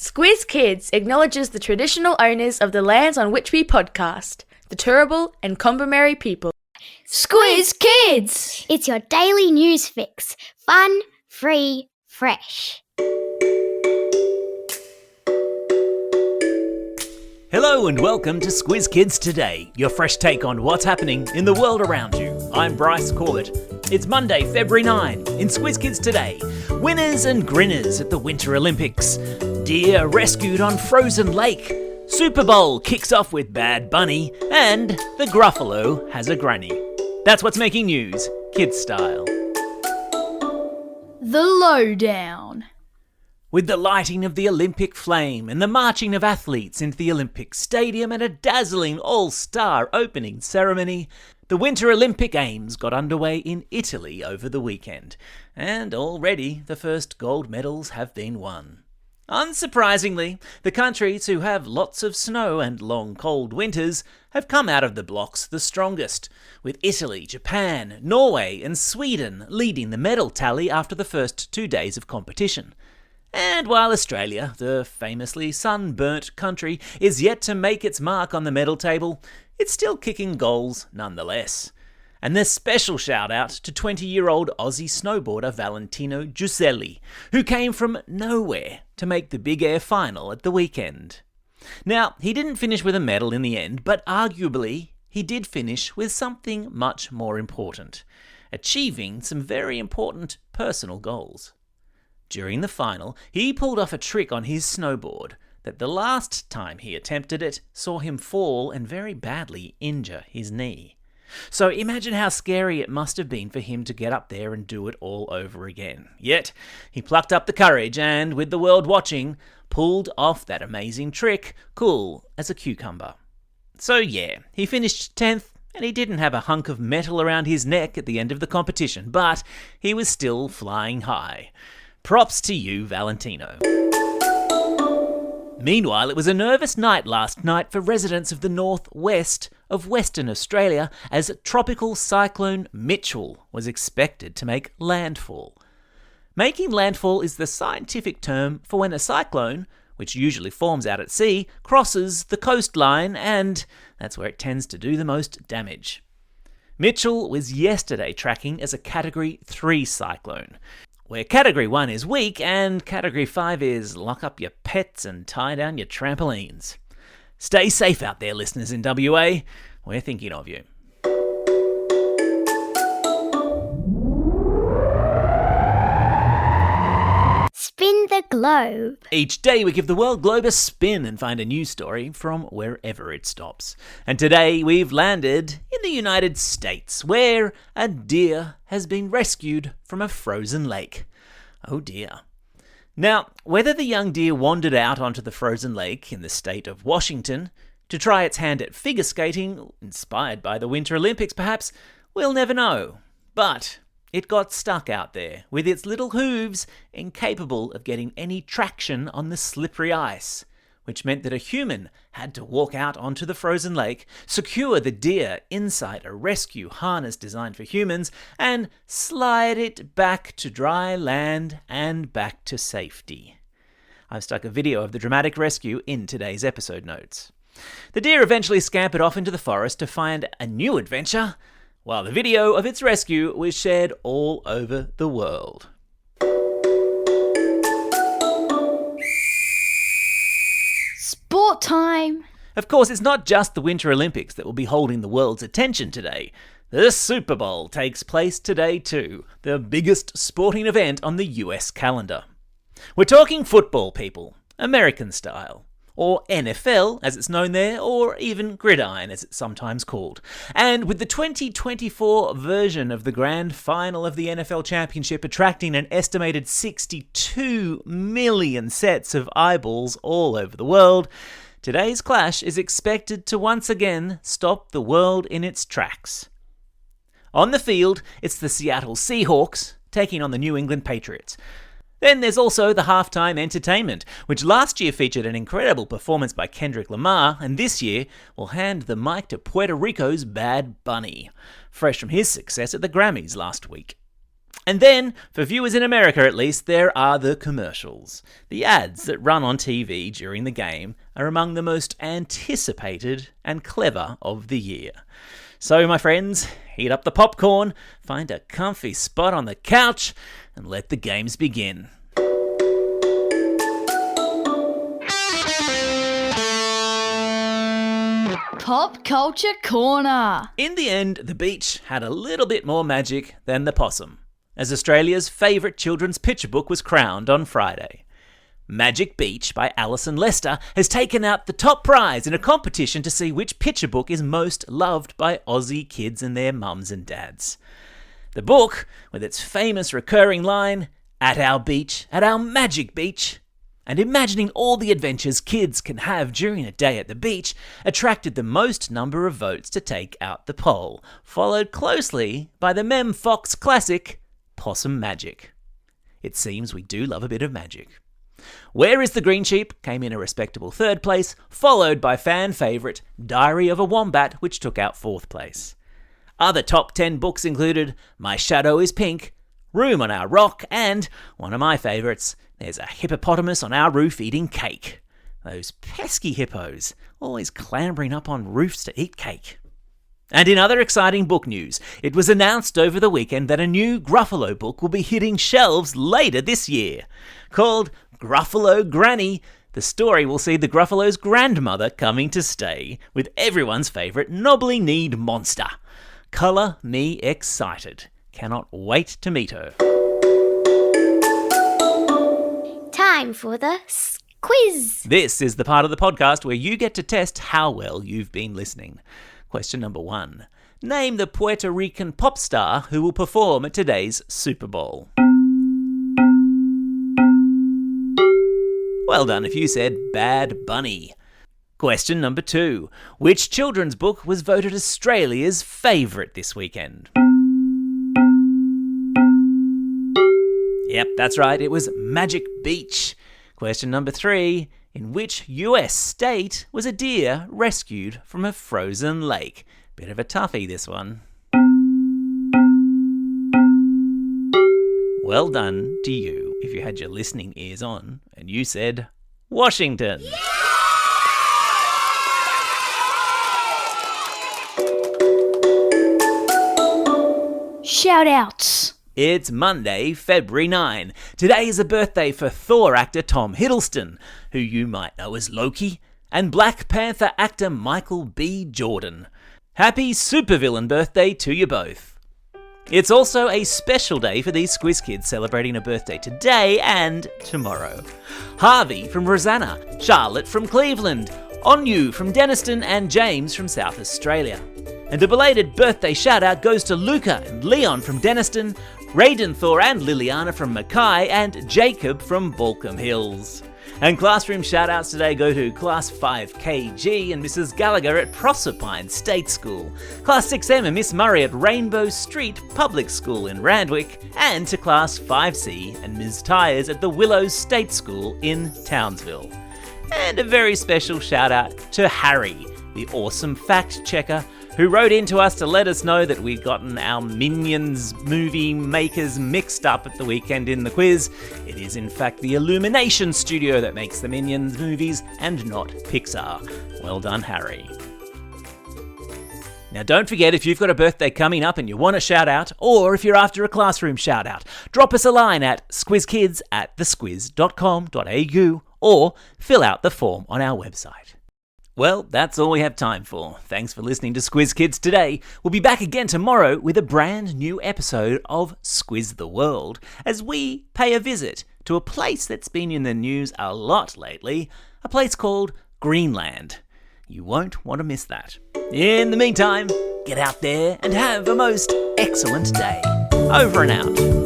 Squiz Kids acknowledges the traditional owners of the lands on which we podcast, the Turrbal and Kombumerri people. Squiz Kids! It's your daily news fix. Fun, free, fresh. Hello and welcome to Squiz Kids Today, your fresh take on what's happening in the world around you. I'm Bryce Corbett. It's Monday, February 9. In Squiz Kids Today, winners and grinners at the Winter Olympics. Deer rescued on frozen lake. Super Bowl kicks off with Bad Bunny. And the Gruffalo has a granny. That's what's making news, kids style. The Lowdown. With the lighting of the Olympic flame and the marching of athletes into the Olympic Stadium and a dazzling all-star opening ceremony, the Winter Olympic Games got underway in Italy over the weekend, and already the first gold medals have been won. Unsurprisingly, the countries who have lots of snow and long cold winters have come out of the blocks the strongest, with Italy, Japan, Norway and Sweden leading the medal tally after the first 2 days of competition. And while Australia, the famously sunburnt country, is yet to make its mark on the medal table, it's still kicking goals nonetheless. And there's special shout out to 20-year-old Aussie snowboarder Valentino Guseli, who came from nowhere to make the big air final at the weekend. Now, he didn't finish with a medal in the end, but arguably he did finish with something much more important, achieving some very important personal goals. During the final, he pulled off a trick on his snowboard that the last time he attempted it saw him fall and very badly injure his knee. So imagine how scary it must have been for him to get up there and do it all over again. Yet, he plucked up the courage and, with the world watching, pulled off that amazing trick, cool as a cucumber. So yeah, he finished 10th, and he didn't have a hunk of metal around his neck at the end of the competition, but he was still flying high. Props to you, Valentino. Meanwhile, it was a nervous night last night for residents of the northwest of Western Australia as Tropical Cyclone Mitchell was expected to make landfall. Making landfall is the scientific term for when a cyclone, which usually forms out at sea, crosses the coastline, and that's where it tends to do the most damage. Mitchell was yesterday tracking as a Category 3 cyclone, where Category 1 is weak and Category 5 is lock up your pets and tie down your trampolines. Stay safe out there, listeners in WA. We're thinking of you. Spin the globe. Each day we give the world globe a spin and find a news story from wherever it stops. And today we've landed in the United States, where a deer has been rescued from a frozen lake. Oh dear. Now, whether the young deer wandered out onto the frozen lake in the state of Washington to try its hand at figure skating, inspired by the Winter Olympics perhaps, we'll never know. But it got stuck out there, with its little hooves incapable of getting any traction on the slippery ice, which meant that a human had to walk out onto the frozen lake, secure the deer inside a rescue harness designed for humans, and slide it back to dry land and back to safety. I've stuck a video of the dramatic rescue in today's episode notes. The deer eventually scampered off into the forest to find a new adventure, while the video of its rescue was shared all over the world. Sport time! Of course, it's not just the Winter Olympics that will be holding the world's attention today. The Super Bowl takes place today too, the biggest sporting event on the US calendar. We're talking football, people, American style. Or NFL, as it's known there, or even gridiron, as it's sometimes called. And with the 2024 version of the grand final of the NFL Championship attracting an estimated 62 million sets of eyeballs all over the world, today's clash is expected to once again stop the world in its tracks. On the field, it's the Seattle Seahawks taking on the New England Patriots. Then there's also the halftime entertainment, which last year featured an incredible performance by Kendrick Lamar, and this year will hand the mic to Puerto Rico's Bad Bunny, fresh from his success at the Grammys last week. And then, for viewers in America at least, there are the commercials. The ads that run on TV during the game are among the most anticipated and clever of the year. So, my friends, heat up the popcorn, find a comfy spot on the couch, and let the games begin. Pop Culture Corner. In the end, the beach had a little bit more magic than the possum, as Australia's favourite children's picture book was crowned on Friday. Magic Beach by Alison Lester has taken out the top prize in a competition to see which picture book is most loved by Aussie kids and their mums and dads. The book, with its famous recurring line, "At our beach, at our magic beach," and imagining all the adventures kids can have during a day at the beach, attracted the most number of votes to take out the poll, followed closely by the Mem Fox classic, Possum Magic. It seems we do love a bit of magic. Where is the Green Sheep came in a respectable third place, followed by fan favourite Diary of a Wombat, which took out fourth place. Other top 10 books included My Shadow is Pink, Room on Our Rock, and, one of my favourites, There's a Hippopotamus on Our Roof Eating Cake. Those pesky hippos, always clambering up on roofs to eat cake. And in other exciting book news, it was announced over the weekend that a new Gruffalo book will be hitting shelves later this year. Called Gruffalo Granny, the story will see the Gruffalo's grandmother coming to stay with everyone's favourite knobbly-kneed monster. Colour me excited. Cannot wait to meet her. Time for the quiz. This is the part of the podcast where you get to test how well you've been listening. Question number 1. Name the Puerto Rican pop star who will perform at today's Super Bowl. Well done if you said Bad Bunny. Question number 2. Which children's book was voted Australia's favourite this weekend? Yep, that's right, it was Magic Beach. Question number 3. In which US state was a deer rescued from a frozen lake? Bit of a toughie, this one. Well done to you if you had your listening ears on and you said Washington. Yeah! Shout-outs. It's Monday, February 9. Today is a birthday for Thor actor Tom Hiddleston, who you might know as Loki, and Black Panther actor Michael B. Jordan. Happy supervillain birthday to you both. It's also a special day for these Squiz kids celebrating a birthday today and tomorrow. Harvey from Rosanna, Charlotte from Cleveland, Onyu from Denniston, and James from South Australia. And a belated birthday shout-out goes to Luca and Leon from Denniston, Raiden Thor and Liliana from Mackay, and Jacob from Balcombe Hills. And classroom shout-outs today go to Class 5KG and Mrs. Gallagher at Proserpine State School, Class 6M and Miss Murray at Rainbow Street Public School in Randwick, and to Class 5C and Ms. Tyers at the Willows State School in Townsville. And a very special shout-out to Harry, the awesome fact-checker, who wrote in to us to let us know that we'd gotten our Minions movie makers mixed up at the weekend in the quiz. It is in fact the Illumination studio that makes the Minions movies and not Pixar. Well done, Harry. Now don't forget, if you've got a birthday coming up and you want a shout out, or if you're after a classroom shout out, drop us a line at squizkids@thesquiz.com.au or fill out the form on our website. Well, that's all we have time for. Thanks for listening to Squiz Kids today. We'll be back again tomorrow with a brand new episode of Squiz the World as we pay a visit to a place that's been in the news a lot lately, a place called Greenland. You won't want to miss that. In the meantime, get out there and have a most excellent day. Over and out.